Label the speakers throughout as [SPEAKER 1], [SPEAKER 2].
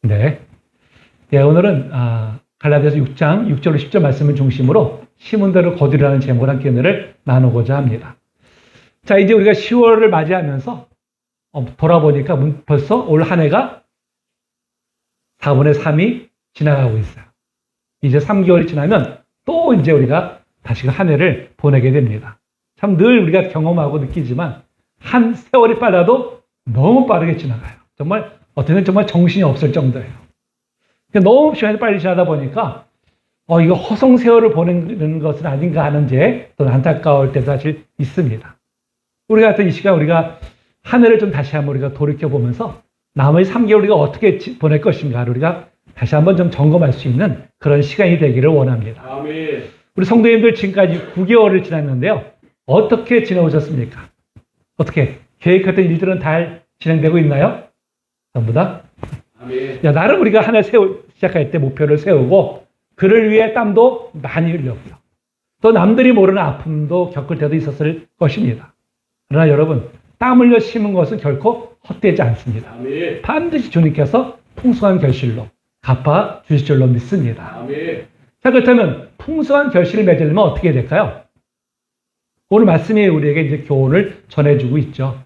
[SPEAKER 1] 네. 네, 오늘은 갈라디아서 6장 6절로 10절 말씀을 중심으로 심은 대로 거두리라는 제목을 함께 은혜를 나누고자 합니다. 자, 이제 우리가 10월을 맞이하면서 돌아보니까 벌써 올 한 해가 4분의 3이 지나가고 있어요. 이제 3개월이 지나면 또 이제 우리가 다시 한 해를 보내게 됩니다. 참 늘 우리가 경험하고 느끼지만 한 세월이 빨라도 너무 빠르게 지나가요. 정말 어떤 때는 정말 정신이 없을 정도예요. 너무 시간이 빨리 지나다 보니까 이거 허송 세월을 보내는 것은 아닌가 하는 또 안타까울 때도 사실 있습니다. 우리가 하여튼 이 시간 우리가 한 해를 좀 다시 한번 우리가 돌이켜보면서 나머지 3개월 우리가 어떻게 보낼 것인가를 우리가 다시 한번 좀 점검할 수 있는 그런 시간이 되기를 원합니다.
[SPEAKER 2] 아멘.
[SPEAKER 1] 우리 성도님들 지금까지 9개월을 지났는데요. 어떻게 지내오셨습니까? 어떻게? 계획했던 일들은 잘 진행되고 있나요? 전부 다?
[SPEAKER 2] 아멘.
[SPEAKER 1] 나름 우리가 한 해 시작할 때 목표를 세우고 그를 위해 땀도 많이 흘렸고요. 또 남들이 모르는 아픔도 겪을 때도 있었을 것입니다. 그러나 여러분, 땀 흘려 심은 것은 결코 헛되지 않습니다.
[SPEAKER 2] 아멘.
[SPEAKER 1] 반드시 주님께서 풍성한 결실로 갚아 주실 줄로 믿습니다.
[SPEAKER 2] 아멘.
[SPEAKER 1] 자, 그렇다면 풍성한 결실을 맺으려면 어떻게 해야 될까요? 오늘 말씀이 우리에게 이제 교훈을 전해주고 있죠.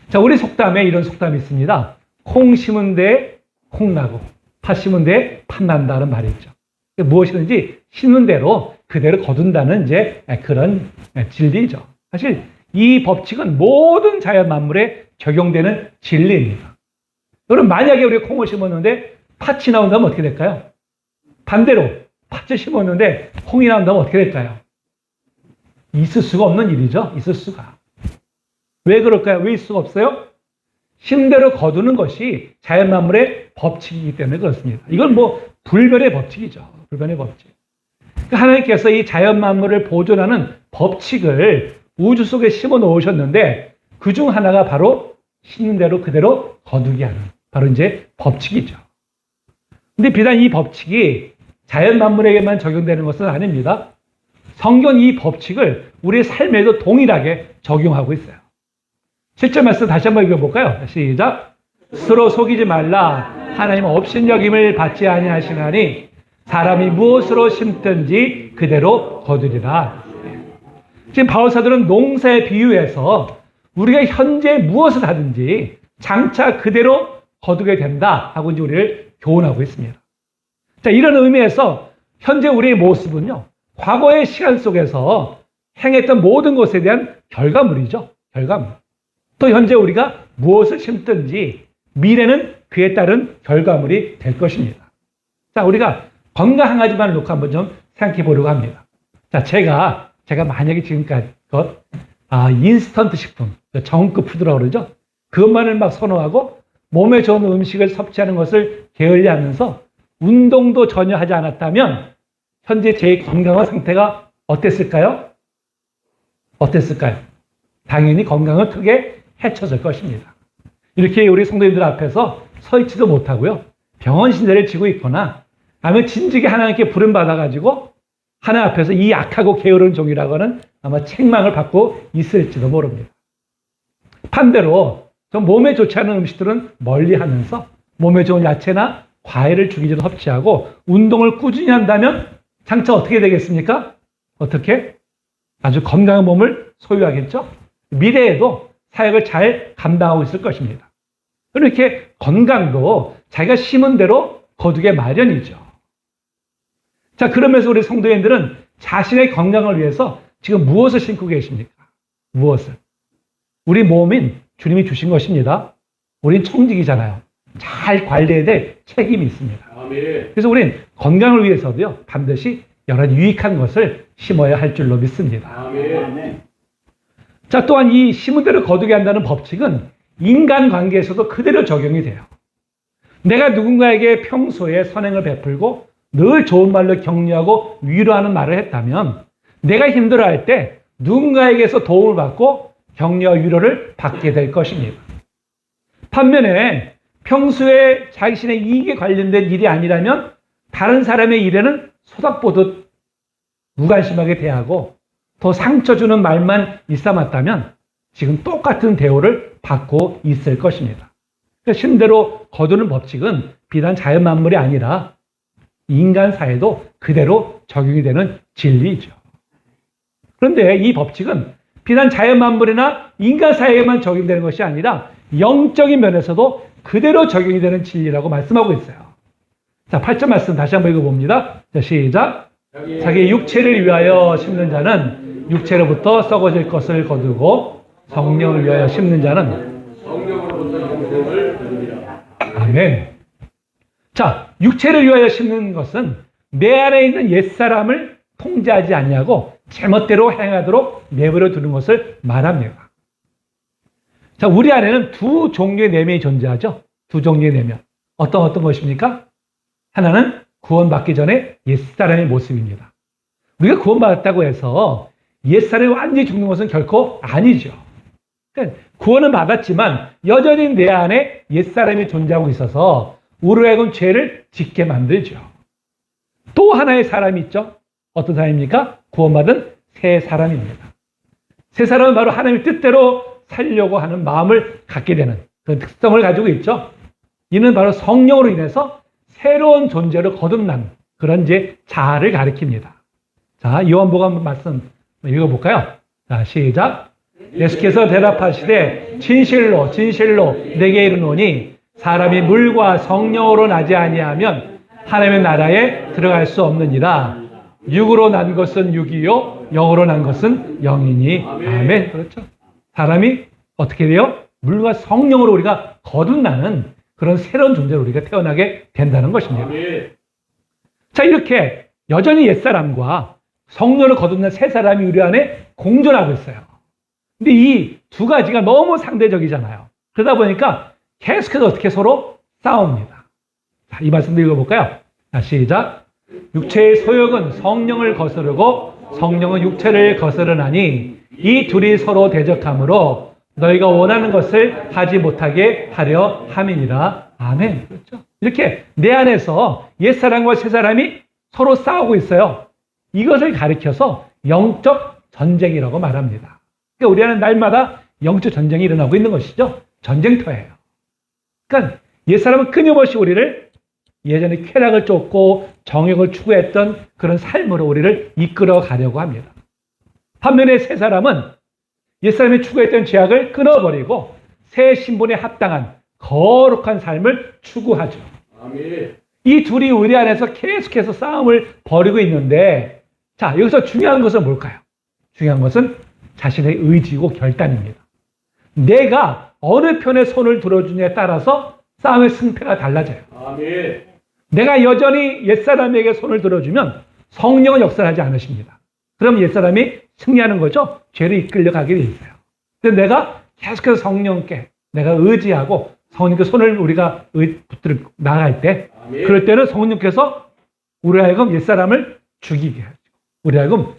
[SPEAKER 1] 자, 우리 속담에 이런 속담이 있습니다. 콩 심은 데 콩 나고 팥 심은 데 팥 난다는 말이 있죠. 무엇이든지 심는 대로 그대로 거둔다는 이제 그런 진리죠. 사실 이 법칙은 모든 자연 만물에 적용되는 진리입니다. 여러분, 만약에 우리가 콩을 심었는데 팥이 나온다면 어떻게 될까요? 반대로 팥을 심었는데 콩이 나온다면 어떻게 될까요? 있을 수가 없는 일이죠. 있을 수가. 왜 그럴까요? 왜 있을 수가 없어요? 심대로 거두는 것이 자연 만물의 법칙이기 때문에 그렇습니다. 이건 불변의 법칙이죠. 불변의 법칙. 하나님께서 이 자연 만물을 보존하는 법칙을 우주 속에 심어 놓으셨는데 그 중 하나가 바로 심는 대로 그대로 거두게 하는 바로 이제 법칙이죠. 근데 비단 이 법칙이 자연 만물에게만 적용되는 것은 아닙니다. 성경 이 법칙을 우리의 삶에도 동일하게 적용하고 있어요. 7절 말씀 다시 한번 읽어볼까요? 시작. 스스로 속이지 말라. 하나님 업신여김을 받지 아니하시나니 사람이 무엇으로 심든지 그대로 거두리라. 지금 바울사들은 농사에 비유해서 우리가 현재 무엇을 하든지 장차 그대로 거두게 된다 하고 이제 우리를 교훈하고 있습니다. 자, 이런 의미에서 현재 우리의 모습은요, 과거의 시간 속에서 행했던 모든 것에 대한 결과물이죠. 결과물. 또 현재 우리가 무엇을 심든지 미래는 그에 따른 결과물이 될 것입니다. 자, 우리가 건강한 가지만 놓고 한번 좀 생각해 보려고 합니다. 자, 제가 만약에 지금까지 인스턴트 식품, 저음급 푸드라고 그러죠. 그것만을 막 선호하고 몸에 좋은 음식을 섭취하는 것을 게을리하면서 운동도 전혀 하지 않았다면 현재 제 건강한 상태가 어땠을까요? 당연히 건강을 크게 해쳐질 것입니다. 이렇게 우리 성도님들 앞에서 서 있지도 못하고요. 병원 신세를 지고 있거나 아니면 진즉에 하나님께 부름받아가지고 하나님 앞에서 이 약하고 게으른 종이라고 하는 아마 책망을 받고 있을지도 모릅니다. 반대로 좀 몸에 좋지 않은 음식들은 멀리하면서 몸에 좋은 야채나 과일을 주기적으로 섭취하고 운동을 꾸준히 한다면 장차 어떻게 되겠습니까? 어떻게? 아주 건강한 몸을 소유하겠죠? 미래에도 사역을 잘 감당하고 있을 것입니다. 이렇게 건강도 자기가 심은 대로 거두게 마련이죠. 자, 그러면서 우리 성도님들은 자신의 건강을 위해서 지금 무엇을 심고 계십니까? 무엇을? 우리 몸인 주님이 주신 것입니다. 우린 청직이잖아요. 잘 관리해야 될 책임이 있습니다.
[SPEAKER 2] 아멘.
[SPEAKER 1] 그래서 우린 건강을 위해서도요, 반드시 여러 유익한 것을 심어야 할 줄로 믿습니다.
[SPEAKER 2] 아멘.
[SPEAKER 1] 자, 또한 이 심은 대로 거두게 한다는 법칙은 인간관계에서도 그대로 적용이 돼요. 내가 누군가에게 평소에 선행을 베풀고 늘 좋은 말로 격려하고 위로하는 말을 했다면 내가 힘들어할 때 누군가에게서 도움을 받고 격려와 위로를 받게 될 것입니다. 반면에 평소에 자신의 이익에 관련된 일이 아니라면 다른 사람의 일에는 소닥보듯 무관심하게 대하고 더 상처 주는 말만 일삼았다면 지금 똑같은 대우를 받고 있을 것입니다. 신대로 거두는 법칙은 비단 자연 만물이 아니라 인간 사회도 그대로 적용이 되는 진리이죠. 그런데 이 법칙은 비단 자연 만물이나 인간 사회에만 적용되는 것이 아니라 영적인 면에서도 그대로 적용이 되는 진리라고 말씀하고 있어요. 자, 8절 말씀 다시 한번 읽어봅니다. 자, 시작. 자기 육체를 위하여 심는 자는 육체로부터 썩어질 것을 거두고 성령을 위하여 심는 자는
[SPEAKER 2] 성령으로부터 영생을 거두리라.
[SPEAKER 1] 아멘. 자, 육체를 위하여 심는 것은 내 안에 있는 옛사람을 통제하지 않냐고 제멋대로 행하도록 내버려 두는 것을 말합니다. 자, 우리 안에는 두 종류의 내면이 존재하죠. 두 종류의 내면. 어떤 것입니까? 하나는 구원받기 전에 옛사람의 모습입니다. 우리가 구원받았다고 해서 옛사람이 완전히 죽는 것은 결코 아니죠. 그러니까 구원은 받았지만 여전히 내 안에 옛사람이 존재하고 있어서 우리로 하여금 죄를 짓게 만들죠. 또 하나의 사람이 있죠. 어떤 사람입니까? 구원받은 새 사람입니다. 새 사람은 바로 하나님의 뜻대로 살려고 하는 마음을 갖게 되는 그런 특성을 가지고 있죠. 이는 바로 성령으로 인해서 새로운 존재로 거듭난 그런 이제 자아를 가리킵니다. 자, 요한복음 말씀 읽어볼까요? 자, 시작. 예수께서 대답하시되 진실로 진실로 내게 이르노니 사람이 물과 성령으로 나지 아니하면 하나님의 나라에 들어갈 수 없느니라. 육으로 난 것은 육이요 영으로 난 것은 영이니. 아멘. 그렇죠. 사람이 어떻게 돼요? 물과 성령으로 우리가 거듭나는 그런 새로운 존재로 우리가 태어나게 된다는 것입니다. 자, 이렇게 여전히 옛사람과 성령을 거듭난 새 사람이 우리 안에 공존하고 있어요. 근데 이 두 가지가 너무 상대적이잖아요. 그러다 보니까 계속해서 어떻게 서로 싸웁니다. 자, 이 말씀도 읽어볼까요? 자, 시작. 육체의 소욕은 성령을 거스르고 성령은 육체를 거스르나니 이 둘이 서로 대적하므로 너희가 원하는 것을 하지 못하게 하려 함이니라. 아멘. 그렇죠? 이렇게 내 안에서 옛사람과 새사람이 서로 싸우고 있어요. 이것을 가리켜서 영적 전쟁이라고 말합니다. 그러니까 우리 안에 날마다 영적 전쟁이 일어나고 있는 것이죠. 전쟁터예요. 그러니까 옛사람은 끊임없이 우리를 예전에 쾌락을 쫓고 정욕을 추구했던 그런 삶으로 우리를 이끌어 가려고 합니다. 반면에 새사람은 옛사람이 추구했던 죄악을 끊어버리고 새 신분에 합당한 거룩한 삶을 추구하죠.
[SPEAKER 2] 아멘.
[SPEAKER 1] 이 둘이 우리 안에서 계속해서 싸움을 벌이고 있는데, 자, 여기서 중요한 것은 뭘까요? 중요한 것은 자신의 의지고 결단입니다. 내가 어느 편에 손을 들어주냐에 따라서 싸움의 승패가 달라져요.
[SPEAKER 2] 아멘.
[SPEAKER 1] 내가 여전히 옛사람에게 손을 들어주면 성령은 역사하지 않으십니다. 그럼 옛사람이 승리하는 거죠. 죄로 이끌려 가게 돼 있어요. 근데 내가 계속해서 성령께 내가 의지하고 성령께 손을 우리가 붙들어 나갈 때,
[SPEAKER 2] 아멘.
[SPEAKER 1] 그럴 때는 성령께서 우리 하여금 옛사람을 죽이게 하죠. 우리 하여금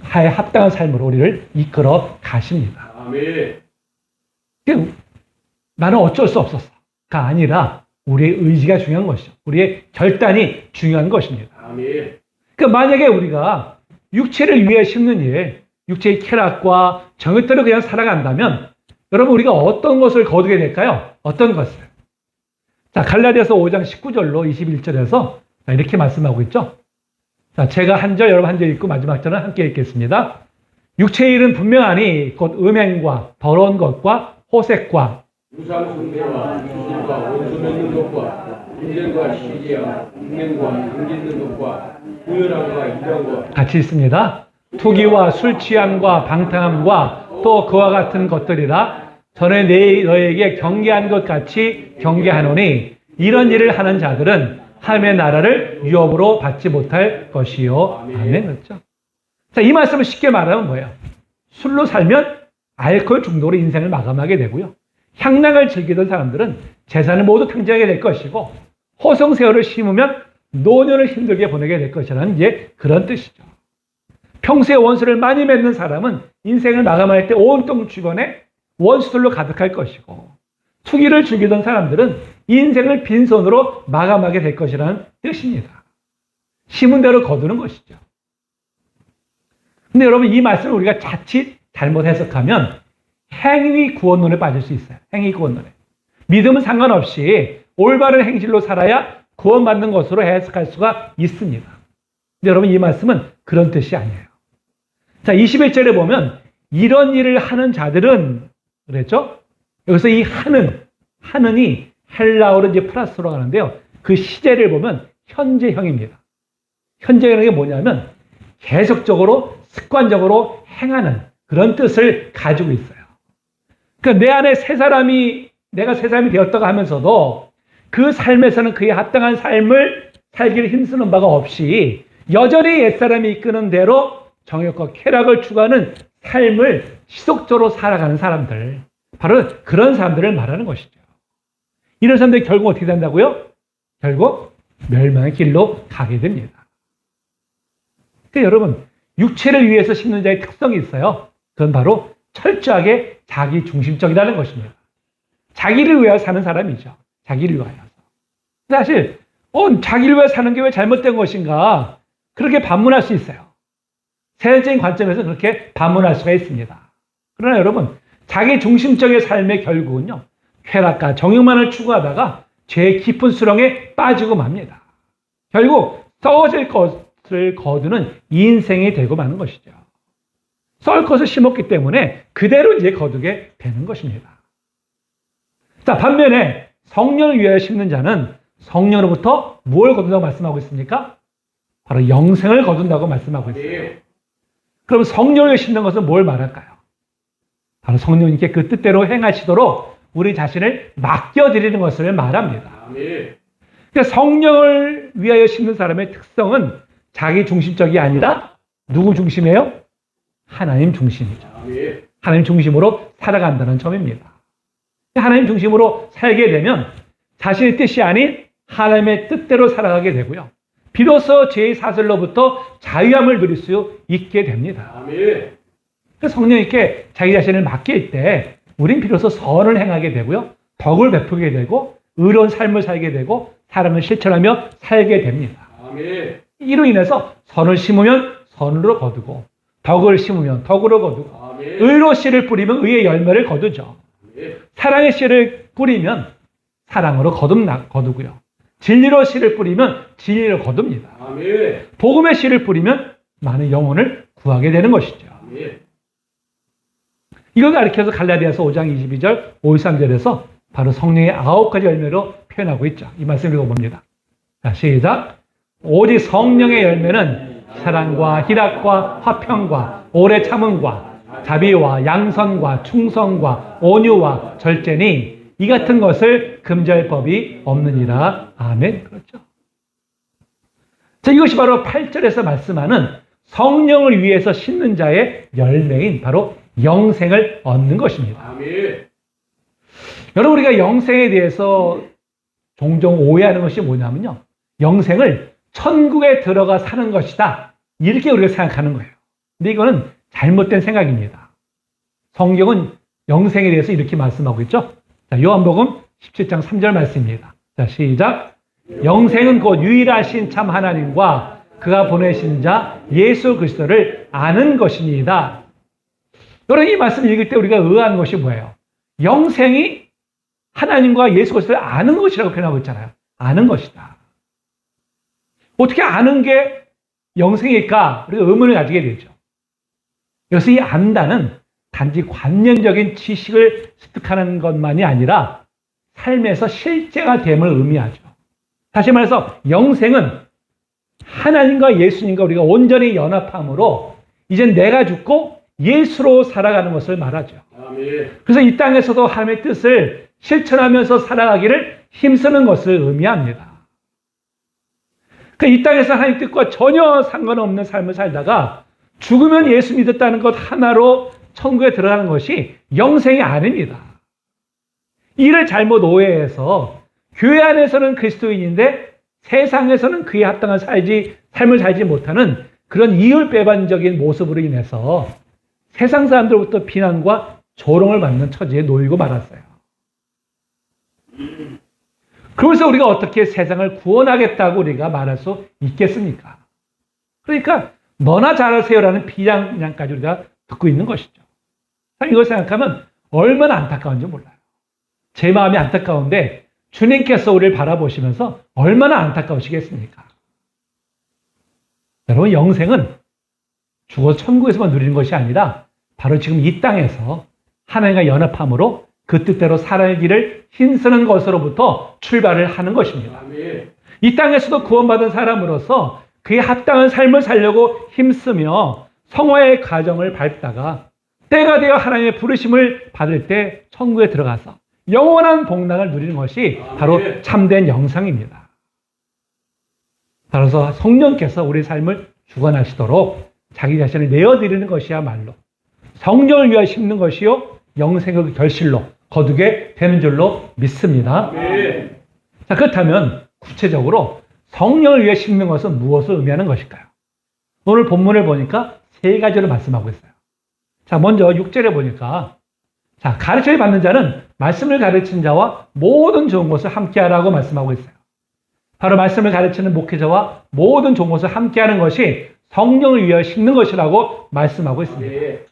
[SPEAKER 1] 하에 합당한 삶으로 우리를 이끌어 가십니다.
[SPEAKER 2] 아멘.
[SPEAKER 1] 나는 어쩔 수 없었어가 아니라 우리의 의지가 중요한 것이죠. 우리의 결단이 중요한 것입니다.
[SPEAKER 2] 아멘.
[SPEAKER 1] 그러니까 만약에 우리가 육체를 위해 심는 일, 육체의 쾌락과 정욕대로 그냥 살아간다면 여러분 우리가 어떤 것을 거두게 될까요? 어떤 것을? 자, 갈라디아서 5장 19절로 21절에서 이렇게 말씀하고 있죠. 자, 제가 한 절, 여러분 한 절 읽고 마지막 절은 함께 읽겠습니다. 육체의 일은 분명하니 곧 음행과 더러운 것과 호색과
[SPEAKER 2] 우상 숭배와 주술과 원수 맺는 것과 분쟁과 시기와 분명과 당짓는 것과 우열함과 이방과
[SPEAKER 1] 같이 있습니다. 투기와 술 취함과 방탕함과 또 그와 같은 것들이라 전에 너에게 경계한 것 같이 경계하노니 이런 일을 하는 자들은 하나님의 나라를 유업으로 받지 못할 것이요. 아멘. 그렇죠? 자, 이 말씀을 쉽게 말하면 뭐예요? 술로 살면 알코올 중독으로 인생을 마감하게 되고요. 향락을 즐기던 사람들은 재산을 모두 탕진하게 될 것이고, 호성세월을 심으면 노년을 힘들게 보내게 될 것이라는 이제 그런 뜻이죠. 평소에 원수를 많이 맺는 사람은 인생을 마감할 때 온통 주변에 원수들로 가득할 것이고, 투기를 즐기던 사람들은 인생을 빈손으로 마감하게 될 것이라는 뜻입니다. 심은 대로 거두는 것이죠. 근데 여러분, 이 말씀을 우리가 자칫 잘못 해석하면 행위 구원론에 빠질 수 있어요. 행위 구원론에. 믿음은 상관없이 올바른 행실로 살아야 구원받는 것으로 해석할 수가 있습니다. 근데 여러분 이 말씀은 그런 뜻이 아니에요. 자, 21절에 보면 이런 일을 하는 자들은 그랬죠? 여기서 이 하는이 헬라어로 이제 플러스로 가는데요. 그 시제를 보면 현재형입니다. 현재형이 뭐냐면 계속적으로 습관적으로 행하는 그런 뜻을 가지고 있어요. 그러니까 내 안에 내가 새 사람이 되었다고 하면서도 그 삶에서는 그에 합당한 삶을 살기를 힘쓰는 바가 없이 여전히 옛사람이 이끄는 대로 정욕과 쾌락을 추구하는 삶을 지속적으로 살아가는 사람들, 바로 그런 사람들을 말하는 것이죠. 이런 사람들이 결국 어떻게 된다고요? 결국 멸망의 길로 가게 됩니다. 그러니까 여러분, 육체를 위해서 심는 자의 특성이 있어요. 그건 바로 철저하게 자기 중심적이라는 것입니다. 자기를 위하여 사는 사람이죠. 자기를 위하여서. 사실 자기를 위하여 사는 게 왜 잘못된 것인가? 그렇게 반문할 수 있어요. 세상적인 관점에서 그렇게 반문할 수가 있습니다. 그러나 여러분, 자기 중심적인 삶의 결국은요, 쾌락과 정욕만을 추구하다가 죄의 깊은 수렁에 빠지고 맙니다. 결국 썩어질 것을 거두는 인생이 되고 마는 것이죠. 썩을 것을 심었기 때문에 그대로 이제 거두게 되는 것입니다. 자, 반면에 성령을 위하여 심는 자는 성령으로부터 무엇을 거둔다고 말씀하고 있습니까? 바로 영생을 거둔다고 말씀하고 있어요. 그럼 성령을 위하여 심는 것은 뭘 말할까요? 바로 성령님께 그 뜻대로 행하시도록 우리 자신을 맡겨드리는 것을 말합니다. 그러니까 성령을 위하여 심는 사람의 특성은 자기 중심적이 아니라 누구 중심이에요? 하나님 중심이죠. 하나님 중심으로 살아간다는 점입니다. 하나님 중심으로 살게 되면 자신의 뜻이 아닌 하나님의 뜻대로 살아가게 되고요. 비로소 죄의 사슬로부터 자유함을 누릴 수 있게 됩니다. 성령님께 자기 자신을 맡길 때 우린 비로소 선을 행하게 되고요. 덕을 베푸게 되고 의로운 삶을 살게 되고 사랑을 실천하며 살게 됩니다. 이로 인해서 선을 심으면 선으로 거두고 덕을 심으면 덕으로 거두고 의로 씨를 뿌리면 의의 열매를 거두죠. 사랑의 씨를 뿌리면 사랑으로 거두고요. 진리로 씨를 뿌리면 진리로 거둡니다. 복음의 씨를 뿌리면 많은 영혼을 구하게 되는 것이죠. 이걸 가리켜서 갈라디아서 5장 22절, 53절에서 바로 성령의 9가지 열매로 표현하고 있죠. 이 말씀 읽어봅니다. 자, 시작. 오직 성령의 열매는 사랑과 희락과 화평과 오래 참음과 자비와 양선과 충성과 온유와 절제니 이 같은 것을 금지할 법이 없느니라. 아멘. 그렇죠. 자, 이것이 바로 8절에서 말씀하는 성령을 위해서 심는 자의 열매인 바로 영생을 얻는 것입니다. 여러분, 우리가 영생에 대해서 종종 오해하는 것이 뭐냐면요. 영생을 천국에 들어가 사는 것이다. 이렇게 우리가 생각하는 거예요. 근데 이거는 잘못된 생각입니다. 성경은 영생에 대해서 이렇게 말씀하고 있죠. 자, 요한복음 17장 3절 말씀입니다. 자, 시작. 영생은 곧 유일하신 참 하나님과 그가 보내신 자 예수 그리스도를 아는 것입니다. 여러분, 이 말씀 읽을 때 우리가 의아한 것이 뭐예요? 영생이 하나님과 예수 그리스도를 아는 것이라고 표현하고 있잖아요. 아는 것이다. 어떻게 아는 게 영생일까? 우리가 의문을 가지게 되죠. 여기서 이 안다는 단지 관념적인 지식을 습득하는 것만이 아니라 삶에서 실제가 됨을 의미하죠. 다시 말해서 영생은 하나님과 예수님과 우리가 온전히 연합함으로 이제 내가 죽고 예수로 살아가는 것을 말하죠. 그래서 이 땅에서도 하나님의 뜻을 실천하면서 살아가기를 힘쓰는 것을 의미합니다. 이 땅에서 하나님 뜻과 전혀 상관없는 삶을 살다가 죽으면 예수 믿었다는 것 하나로 천국에 들어가는 것이 영생이 아닙니다. 이를 잘못 오해해서 교회 안에서는 그리스도인인데 세상에서는 그에 합당한 삶을 살지 못하는 그런 이율배반적인 모습으로 인해서 세상 사람들로부터 비난과 조롱을 받는 처지에 놓이고 말았어요. 그래서 우리가 어떻게 세상을 구원하겠다고 우리가 말할 수 있겠습니까? 그러니까 너나 잘하세요라는 비난까지 우리가 듣고 있는 것이죠. 이걸 생각하면 얼마나 안타까운지 몰라요. 제 마음이 안타까운데 주님께서 우리를 바라보시면서 얼마나 안타까우시겠습니까? 여러분, 영생은 죽어서 천국에서만 누리는 것이 아니라 바로 지금 이 땅에서 하나님과 연합함으로 그 뜻대로 살기를 힘쓰는 것으로부터 출발을 하는 것입니다.
[SPEAKER 2] 아멘.
[SPEAKER 1] 이 땅에서도 구원받은 사람으로서 그에 합당한 삶을 살려고 힘쓰며 성화의 과정을 밟다가 때가 되어 하나님의 부르심을 받을 때 천국에 들어가서 영원한 복락을 누리는 것이 바로 참된 영생입니다. 따라서 성령께서 우리 삶을 주관하시도록 자기 자신을 내어드리는 것이야말로 성령을 위하여 심는 것이요 영생의 결실로 거두게 되는 줄로 믿습니다.
[SPEAKER 2] 아멘.
[SPEAKER 1] 자, 그렇다면 구체적으로 성령을 위해 심는 것은 무엇을 의미하는 것일까요? 오늘 본문을 보니까 세 가지로 말씀하고 있어요. 자, 먼저 6절에 보니까 자, 가르침을 받는 자는 말씀을 가르치는 자와 모든 좋은 것을 함께하라고 말씀하고 있어요. 바로 말씀을 가르치는 목회자와 모든 좋은 것을 함께하는 것이 성령을 위하여 심는 것이라고 말씀하고 있습니다.
[SPEAKER 2] 아멘.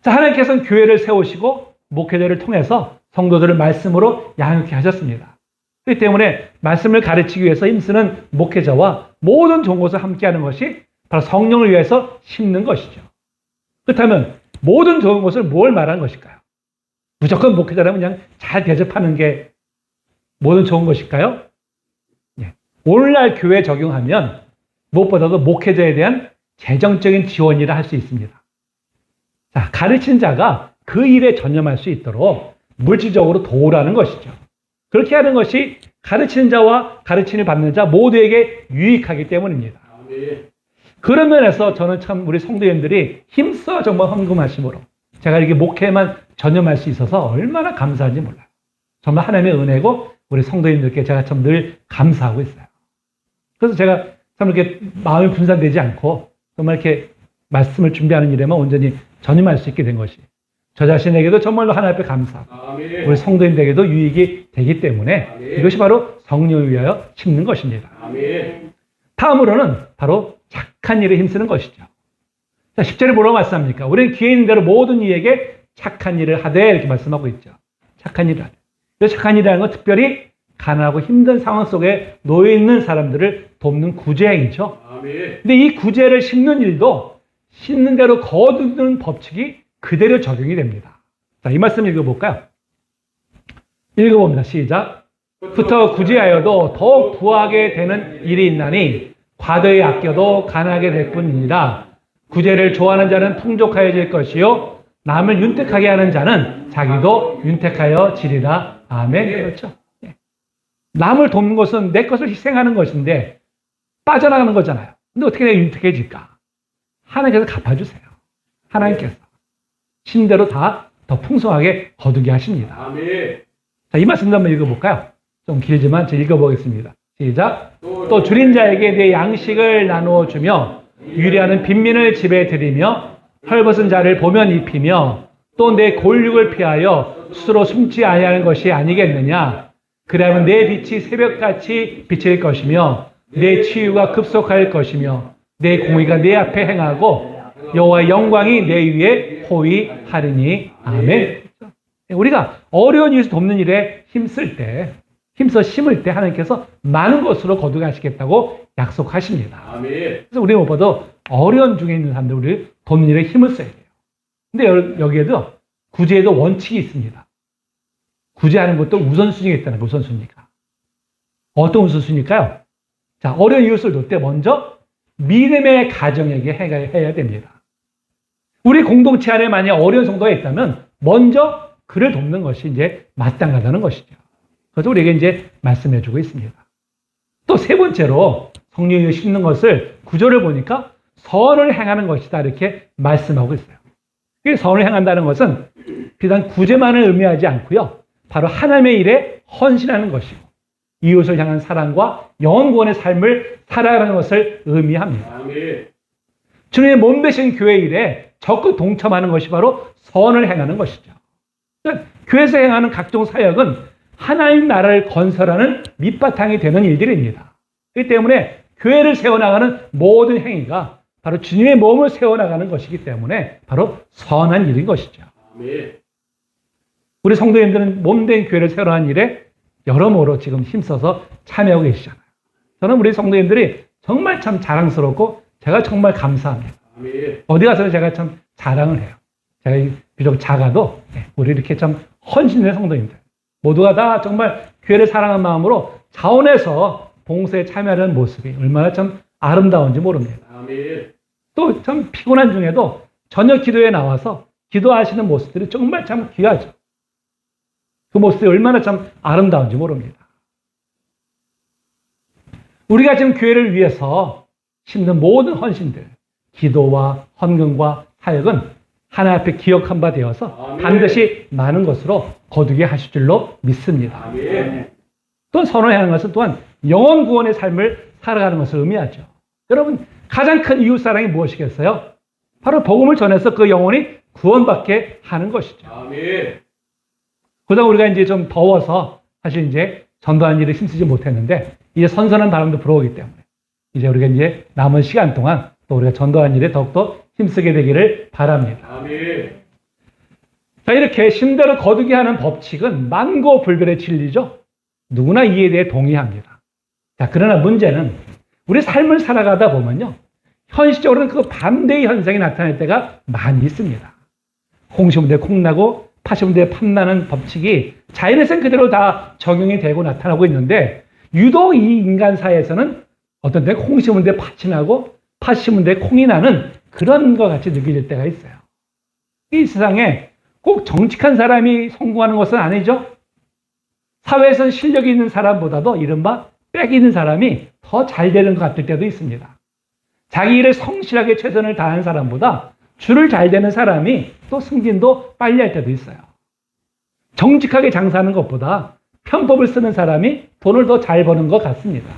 [SPEAKER 1] 자, 하나님께서는 교회를 세우시고 목회자를 통해서 성도들을 말씀으로 양육케 하셨습니다. 그렇기 때문에 말씀을 가르치기 위해서 힘쓰는 목회자와 모든 좋은 것을 함께하는 것이 바로 성령을 위해서 심는 것이죠. 그렇다면 모든 좋은 것을 뭘 말하는 것일까요? 무조건 목회자라면 그냥 잘 대접하는 게 모든 좋은 것일까요? 예. 오늘날 교회에 적용하면 무엇보다도 목회자에 대한 재정적인 지원이라 할 수 있습니다. 자, 가르친 자가 그 일에 전념할 수 있도록 물질적으로 도우라는 것이죠. 그렇게 하는 것이 가르치는 자와 가르침을 받는 자 모두에게 유익하기 때문입니다.
[SPEAKER 2] 아멘.
[SPEAKER 1] 그런 면에서 저는 참 우리 성도님들이 힘써 정말 헌금하심으로 제가 이렇게 목회만 전념할 수 있어서 얼마나 감사한지 몰라요. 정말 하나님의 은혜고 우리 성도님들께 제가 참 늘 감사하고 있어요. 그래서 제가 참 이렇게 마음이 분산되지 않고 정말 이렇게 말씀을 준비하는 일에만 온전히 전념할 수 있게 된 것이 저 자신에게도 정말로 하나님 앞에 감사하고
[SPEAKER 2] 아멘.
[SPEAKER 1] 우리 성도님들에게도 유익이 되기 때문에
[SPEAKER 2] 아멘.
[SPEAKER 1] 이것이 바로 성령을 위하여 심는 것입니다.
[SPEAKER 2] 아멘.
[SPEAKER 1] 다음으로는 바로 착한 일에 힘쓰는 것이죠. 자, 10절에 뭐라고 말씀합니까? 우리는 기회 있는 대로 모든 이에게 착한 일을 하되 이렇게 말씀하고 있죠. 착한 일을 하되. 이 착한 일이라는 건 특별히 가난하고 힘든 상황 속에 놓여 있는 사람들을 돕는 구제행위죠.
[SPEAKER 2] 아멘.
[SPEAKER 1] 근데 이 구제를 심는 일도 심는 대로 거두는 법칙이 그대로 적용이 됩니다. 자, 이 말씀 읽어볼까요? 읽어봅니다. 시작. 부터 구제하여도 더욱 부하게 되는 일이 있나니 과도히 아껴도 가난하게 될 뿐이니라. 구제를 좋아하는 자는 풍족하여질 것이요 남을 윤택하게 하는 자는 자기도 윤택하여 지리라. 아멘. 그렇죠. 예. 남을 돕는 것은 내 것을 희생하는 것인데 빠져나가는 거잖아요. 근데 어떻게 내가 윤택해질까? 하나님께서 갚아주세요. 하나님께서 신대로 다 더 풍성하게 거두게 하십니다.
[SPEAKER 2] 아멘.
[SPEAKER 1] 자, 이 말씀도 한번 읽어볼까요? 좀 길지만 제가 읽어보겠습니다. 시작. 또 줄인 자에게 내 양식을 나누어 주며 유리하는 빈민을 집에 들이며 헐벗은 자를 보면 입히며 또 내 골육을 피하여 스스로 숨지 아니하는 것이 아니겠느냐. 그러면 내 빛이 새벽같이 비칠 것이며 내 치유가 급속할 것이며 내 공의가 내 앞에 행하고 여호와의 영광이 내 위에 호위하리니. 아멘. 우리가 어려운 이웃을 돕는 일에 힘쓸 때, 힘써 심을 때 하나님께서 많은 것으로 거두게 하시겠다고 약속하십니다.
[SPEAKER 2] 아멘.
[SPEAKER 1] 그래서 우리 무엇보다 어려운 중에 있는 사람들 우리 돕는 일에 힘을 써야 돼요. 근데 여기에도 구제에도 원칙이 있습니다. 구제하는 것도 우선순위가 있다는 거예요. 우선순위가. 어떤 우선순위일까요? 자, 어려운 이웃을 돕을 때 먼저 믿음의 가정에게 해야 됩니다. 우리 공동체 안에 만약 어려운 성도가 있다면 먼저 그를 돕는 것이 이제 마땅하다는 것이죠. 그래서 우리에게 이제 말씀해 주고 있습니다. 또 세 번째로 성령이 심는 것을 구조를 보니까 선을 행하는 것이다 이렇게 말씀하고 있어요. 이 선을 행한다는 것은 비단 구제만을 의미하지 않고요. 바로 하나님의 일에 헌신하는 것이고 이웃을 향한 사랑과 영원 구원의 삶을 살아가는 것을 의미합니다.
[SPEAKER 2] 아멘.
[SPEAKER 1] 주님의 몸 되신 교회 일에 적극 동참하는 것이 바로 선을 행하는 것이죠. 그러니까 교회에서 행하는 각종 사역은 하나님 나라를 건설하는 밑바탕이 되는 일들입니다. 그렇기 때문에 교회를 세워나가는 모든 행위가 바로 주님의 몸을 세워나가는 것이기 때문에 바로 선한 일인 것이죠.
[SPEAKER 2] 아멘.
[SPEAKER 1] 우리 성도님들은 몸된 교회를 새로 한 일에 여러모로 지금 힘써서 참여하고 계시잖아요. 저는 우리 성도님들이 정말 참 자랑스럽고 제가 정말 감사합니다.
[SPEAKER 2] 아멘.
[SPEAKER 1] 어디 가서 제가 참 자랑을 해요. 제가 비록 작아도 우리 이렇게 참 헌신된 성도님들 모두가 다 정말 교회를 사랑하는 마음으로 자원해서 봉사에 참여하는 모습이 얼마나 참 아름다운지 모릅니다.
[SPEAKER 2] 아멘.
[SPEAKER 1] 또 참 피곤한 중에도 저녁 기도에 나와서 기도하시는 모습들이 정말 참 귀하죠. 그 모습이 얼마나 참 아름다운지 모릅니다. 우리가 지금 교회를 위해서 심는 모든 헌신들, 기도와 헌금과 사역은 하나님 앞에 기억한 바 되어서
[SPEAKER 2] 아멘.
[SPEAKER 1] 반드시 많은 것으로 거두게 하실 줄로 믿습니다.
[SPEAKER 2] 아멘.
[SPEAKER 1] 또 선언하는 것은 또한 영혼 구원의 삶을 살아가는 것을 의미하죠. 여러분, 가장 큰 이웃사랑이 무엇이겠어요? 바로 복음을 전해서 그 영혼이 구원받게 하는 것이죠.
[SPEAKER 2] 아멘.
[SPEAKER 1] 그러다 우리가 이제 좀 더워서 사실 이제 전도하는 일에 힘쓰지 못했는데 이제 선선한 바람도 불어오기 때문에 이제 우리가 이제 남은 시간 동안 또 우리가 전도하는 일에 더욱더 힘쓰게 되기를 바랍니다.
[SPEAKER 2] 아멘.
[SPEAKER 1] 자, 이렇게 심대로 거두게 하는 법칙은 만고불변의 진리죠. 누구나 이에 대해 동의합니다. 자, 그러나 문제는 우리 삶을 살아가다 보면요. 현실적으로는 그 반대의 현상이 나타날 때가 많이 있습니다. 콩 심은 데 콩 나고 파 심은 데 팥나는 법칙이 자연에선 그대로 다 적용이 되고 나타나고 있는데 유독 이 인간사에서는 어떤 때 콩 심은 데 팥이 나고 팥 심은 데 콩이 나는 그런 것 같이 느껴질 때가 있어요. 이 세상에 꼭 정직한 사람이 성공하는 것은 아니죠. 사회에서는 실력이 있는 사람보다도 이른바 빽 있는 사람이 더 잘 되는 것 같을 때도 있습니다. 자기 일을 성실하게 최선을 다하는 사람보다 줄을 잘 되는 사람이 또 승진도 빨리 할 때도 있어요. 정직하게 장사하는 것보다 편법을 쓰는 사람이 돈을 더 잘 버는 것 같습니다.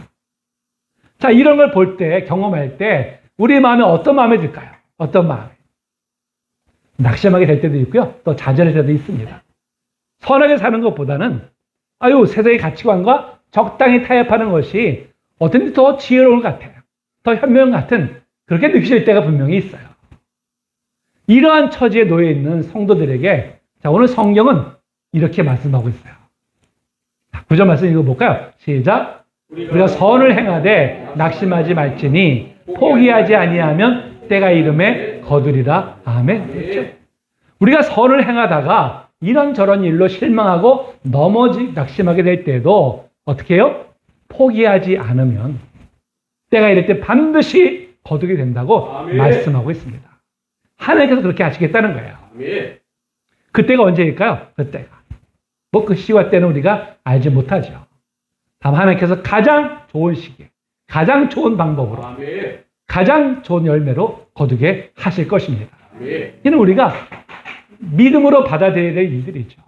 [SPEAKER 1] 자, 이런 걸 볼 때, 경험할 때 우리 마음에 어떤 마음이 들까요? 어떤 마음이? 낙심하게 될 때도 있고요. 또 좌절할 때도 있습니다. 선하게 사는 것보다는 세상의 가치관과 적당히 타협하는 것이 어떤지 더 지혜로운 것 같아요. 더 현명 같은 그렇게 느껴질 때가 분명히 있어요. 이러한 처지에 놓여 있는 성도들에게 자, 오늘 성경은 이렇게 말씀하고 있어요. 자, 9절 말씀 읽어볼까요? 시작. 우리가 선을 행하되 낙심하지 말지니 포기하지 아니하면 때가 이름에 거두리라. 아멘. 그렇죠? 우리가 선을 행하다가 이런저런 일로 실망하고 낙심하게 될 때도 어떻게 해요? 포기하지 않으면 때가 이럴 때 반드시 거두게 된다고
[SPEAKER 2] 아멘.
[SPEAKER 1] 말씀하고 있습니다. 하나님께서 그렇게 하시겠다는 거예요.
[SPEAKER 2] 아멘.
[SPEAKER 1] 그때가 언제일까요? 그때가. 그 시와 때는 우리가 알지 못하죠. 다만 하나님께서 가장 좋은 시기에, 가장 좋은 방법으로,
[SPEAKER 2] 아멘.
[SPEAKER 1] 가장 좋은 열매로 거두게 하실 것입니다.
[SPEAKER 2] 아멘.
[SPEAKER 1] 이는 우리가 믿음으로 받아들여야 될 일들이죠.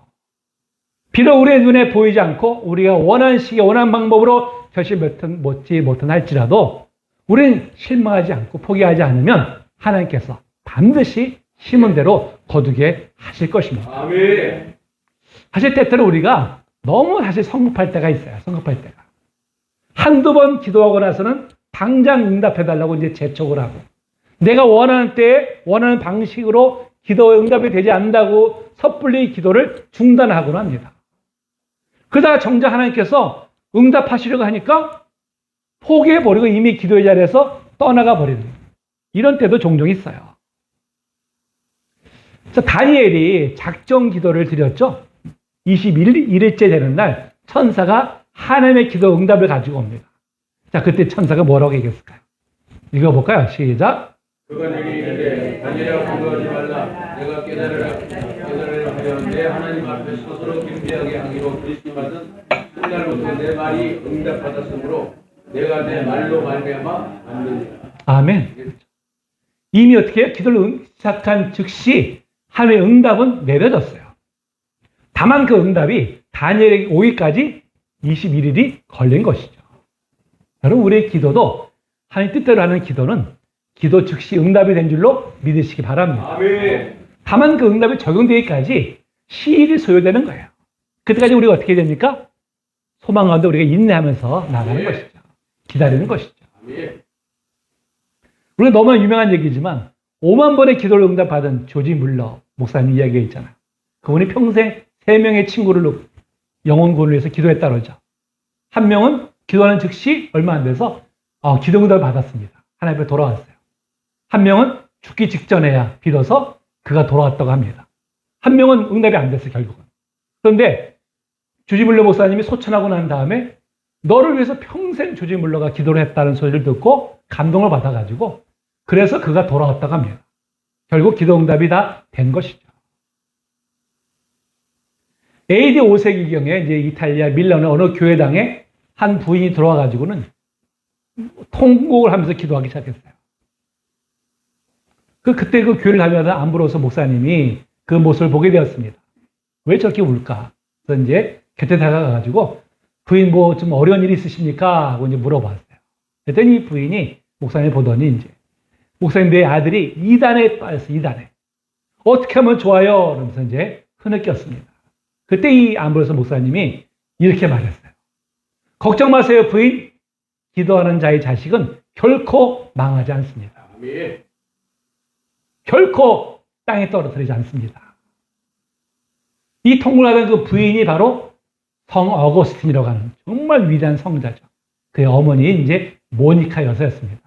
[SPEAKER 1] 비록 우리의 눈에 보이지 않고 우리가 원하는 시기에 원하는 방법으로 결실 못지 못한 할지라도 우리는 실망하지 않고 포기하지 않으면 하나님께서 반드시 심은 대로 거두게 하실 것입니다.
[SPEAKER 2] 아멘.
[SPEAKER 1] 사실 때때로 우리가 너무 사실 성급할 때가 있어요. 성급할 때가. 한두 번 기도하고 나서는 당장 응답해달라고 이제 재촉을 하고 내가 원하는 때에 원하는 방식으로 기도에 응답이 되지 않는다고 섣불리 기도를 중단하곤 합니다. 그러다가 정작 하나님께서 응답하시려고 하니까 포기해버리고 이미 기도의 자리에서 떠나가 버리는 이런 때도 종종 있어요. 자, 다니엘이 작정 기도를 드렸죠. 21일째 되는 날 천사가 하나님의 기도 응답을 가지고 옵니다. 자, 그때 천사가 뭐라고 얘기했을까요? 읽어볼까요? 시작.
[SPEAKER 2] 그가 내게 이르되 다니엘아 공부하지 말라. 내가 깨달으라 하려는데 하나님 앞에 스스로 겸비하게 하기로 그리스도는 훗날부터 내 말이 응답받았으므로 내가 내 말로 말미암아 안느니라.
[SPEAKER 1] 아멘. 이미 어떻게 해요? 기도를 시작한 즉시 하나님의 응답은 내려졌어요. 다만 그 응답이 다니엘에게 오기까지 21일이 걸린 것이죠. 여러분, 우리의 기도도 하나님 뜻대로 하는 기도는 기도 즉시 응답이 된 줄로 믿으시기 바랍니다.
[SPEAKER 2] 아멘.
[SPEAKER 1] 다만 그 응답이 적용되기까지 시일이 소요되는 거예요. 그때까지 우리가 어떻게 됩니까? 소망 가운데 우리가 인내하면서 나가는 것이죠. 기다리는 것이죠.
[SPEAKER 2] 아멘.
[SPEAKER 1] 우리가 너무 유명한 얘기지만 5만 번의 기도를 응답받은 조지 물러 목사님 이야기가 있잖아요. 그분이 평생 3명의 친구를 영혼 구원을 위해서 기도했다 그러죠. 한 명은 기도하는 즉시 얼마 안 돼서 기도응답을 받았습니다. 하나님 앞에 돌아왔어요. 한 명은 죽기 직전에야 빌어서 그가 돌아왔다고 합니다. 한 명은 응답이 안 됐어요, 결국은. 그런데 주지물러 목사님이 소천하고 난 다음에 너를 위해서 평생 주지물러가 기도를 했다는 소리를 듣고 감동을 받아가지고 그래서 그가 돌아왔다고 합니다. 결국 기도응답이 다 된 것이죠. AD 5세기경에 이제 이탈리아 밀란의 어느 교회당에 한 부인이 들어와가지고는 통곡을 하면서 기도하기 시작했어요. 그때 그 교회를 다니면서 암브로스 목사님이 그 모습을 보게 되었습니다. 왜 저렇게 울까? 그래서 이제 곁에 다가가가지고 부인 뭐 좀 어려운 일이 있으십니까? 하고 이제 물어봤어요. 그랬더니 이 부인이 목사님 보더니 이제 목사님 내 아들이 이단에 빠졌어, 이단에. 어떻게 하면 좋아요? 그러면서 이제 흐느꼈습니다. 그때 이 암브로스 목사님이 이렇게 말했어요. 걱정 마세요, 부인. 기도하는 자의 자식은 결코 망하지 않습니다.
[SPEAKER 2] 아멘.
[SPEAKER 1] 결코 땅에 떨어뜨리지 않습니다. 이 통곡하던 그 부인이 바로 성 어거스틴이라고 하는 정말 위대한 성자죠. 그의 어머니 이제 모니카 여사였습니다.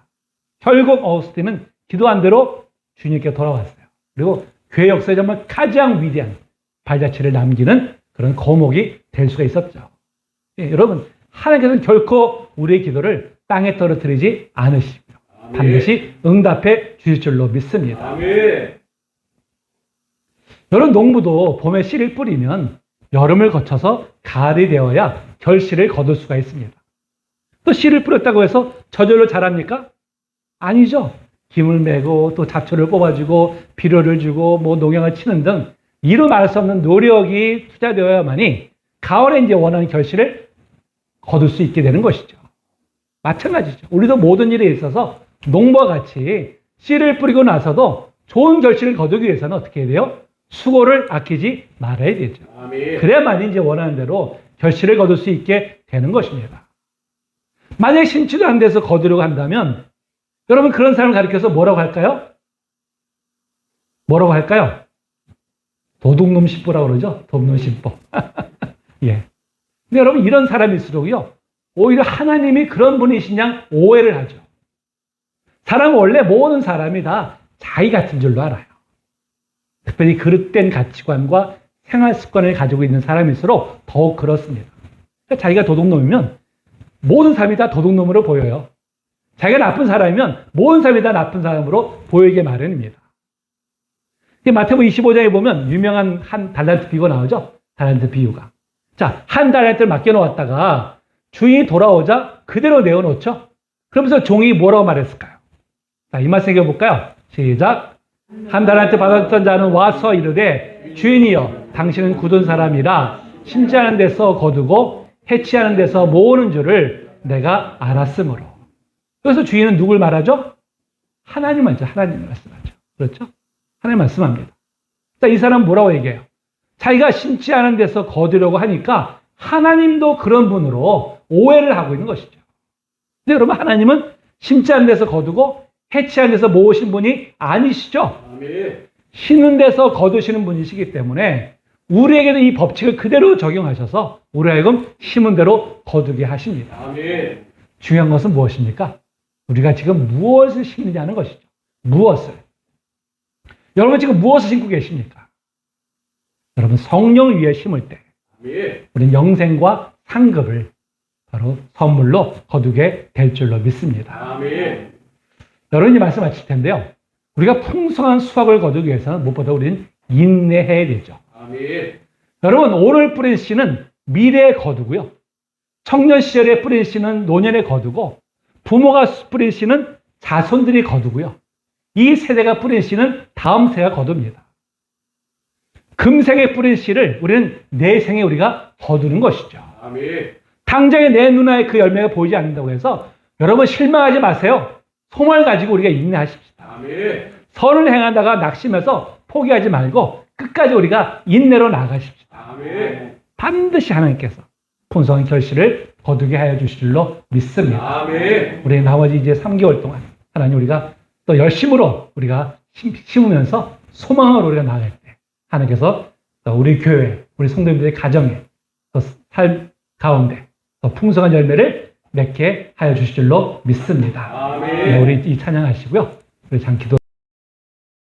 [SPEAKER 1] 결국 어거스틴은 기도한 대로 주님께 돌아왔어요. 그리고 교회 역사에 정말 가장 위대한 발자취를 남기는 그런 거목이 될 수가 있었죠. 예, 여러분, 하나님께서는 결코 우리의 기도를 땅에 떨어뜨리지 않으시고요. 반드시 응답해 주실 줄로 믿습니다.
[SPEAKER 2] 아멘.
[SPEAKER 1] 여러분, 농부도 봄에 씨를 뿌리면 여름을 거쳐서 가을이 되어야 결실을 거둘 수가 있습니다. 또 씨를 뿌렸다고 해서 저절로 자랍니까? 아니죠. 김을 매고 또 잡초를 뽑아주고 비료를 주고 뭐 농약을 치는 등 이루 말할 수 없는 노력이 투자되어야만이 가을에 이제 원하는 결실을 거둘 수 있게 되는 것이죠. 마찬가지죠. 우리도 모든 일에 있어서 농부와 같이 씨를 뿌리고 나서도 좋은 결실을 거두기 위해서는 어떻게 해야 돼요? 수고를 아끼지 말아야 되죠.
[SPEAKER 2] 아멘.
[SPEAKER 1] 그래야만이 이제 원하는 대로 결실을 거둘 수 있게 되는 것입니다. 만약에 심지도 안 돼서 거두려고 한다면 여러분 그런 사람을 가리켜서 뭐라고 할까요? 뭐라고 할까요? 도둑놈 신부라고 그러죠? 도둑놈 신부. 예. 근데 여러분 이런 사람일수록요 오히려 하나님이 그런 분이시냐 오해를 하죠. 사람은 원래 모든 사람이 다 자기 같은 줄로 알아요. 특별히 그릇된 가치관과 생활 습관을 가지고 있는 사람일수록 더욱 그렇습니다. 그러니까 자기가 도둑놈이면 모든 사람이 다 도둑놈으로 보여요. 자기가 나쁜 사람이면 모든 사람이 다 나쁜 사람으로 보이게 마련입니다. 마태복음 25장에 보면 유명한 한 달란트 비유가 나오죠. 달란트 비유가. 자, 한 달란트를 맡겨놓았다가 주인이 돌아오자 그대로 내어놓죠. 그러면서 종이 뭐라고 말했을까요? 자, 이 말씀 읽어볼까요? 시작. 한 달란트 받았던 자는 와서 이르되 주인이여 당신은 굳은 사람이라 심지하는 데서 거두고 해치하는 데서 모으는 줄을 내가 알았으므로. 그래서 주인은 누굴 말하죠? 하나님 말이죠. 하나님 말씀하죠. 그렇죠? 하나님 말씀합니다. 자, 이 사람은 뭐라고 얘기해요? 자기가 심지 않은 데서 거두려고 하니까 하나님도 그런 분으로 오해를 하고 있는 것이죠. 근데 여러분 하나님은 심지 않은 데서 거두고 해치한 데서 모으신 분이 아니시죠.
[SPEAKER 2] 아멘.
[SPEAKER 1] 심는 데서 거두시는 분이시기 때문에 우리에게도 이 법칙을 그대로 적용하셔서 우리 하여금 심은 대로 거두게 하십니다.
[SPEAKER 2] 아멘.
[SPEAKER 1] 중요한 것은 무엇입니까? 우리가 지금 무엇을 심느냐는 것이죠. 무엇을. 여러분 지금 무엇을 심고 계십니까? 여러분 성령을 위해 심을 때
[SPEAKER 2] 아멘.
[SPEAKER 1] 우리는 영생과 상급을 바로 선물로 거두게 될 줄로 믿습니다.
[SPEAKER 2] 아멘.
[SPEAKER 1] 여러분이 말씀하실 텐데요. 우리가 풍성한 수확을 거두기 위해서는 무엇보다 우리는 인내해야 되죠.
[SPEAKER 2] 아멘.
[SPEAKER 1] 여러분 오늘 뿌린 씨는 미래에 거두고요. 청년 시절에 뿌린 씨는 노년에 거두고 부모가 뿌린 씨는 자손들이 거두고요. 이 세대가 뿌린 씨는 다음 세대가 거둡니다. 금생에 뿌린 씨를 우리는 내생에 우리가 거두는 것이죠.
[SPEAKER 2] 아멘.
[SPEAKER 1] 당장에 내 눈에 그 열매가 보이지 않는다고 해서 여러분 실망하지 마세요. 소망을 가지고 우리가 인내하십시다.
[SPEAKER 2] 아멘.
[SPEAKER 1] 선을 행하다가 낙심해서 포기하지 말고 끝까지 우리가 인내로 나가십시다.
[SPEAKER 2] 아멘.
[SPEAKER 1] 반드시 하나님께서 풍성한 결실을 거두게 하여 주실 줄로 믿습니다.
[SPEAKER 2] 아멘.
[SPEAKER 1] 우리 나머지 이제 3개월 동안 하나님 우리가 또 열심으로 우리가 심으면서 소망으로 우리가 나갈 때 하나님께서 또 우리 교회 우리 성도님들의 가정에, 삶 가운데 더 풍성한 열매를 맺게 하여 주실 줄로 믿습니다.
[SPEAKER 2] 아멘.
[SPEAKER 1] 네, 우리 이 찬양하시고요. 우리 잠 기도.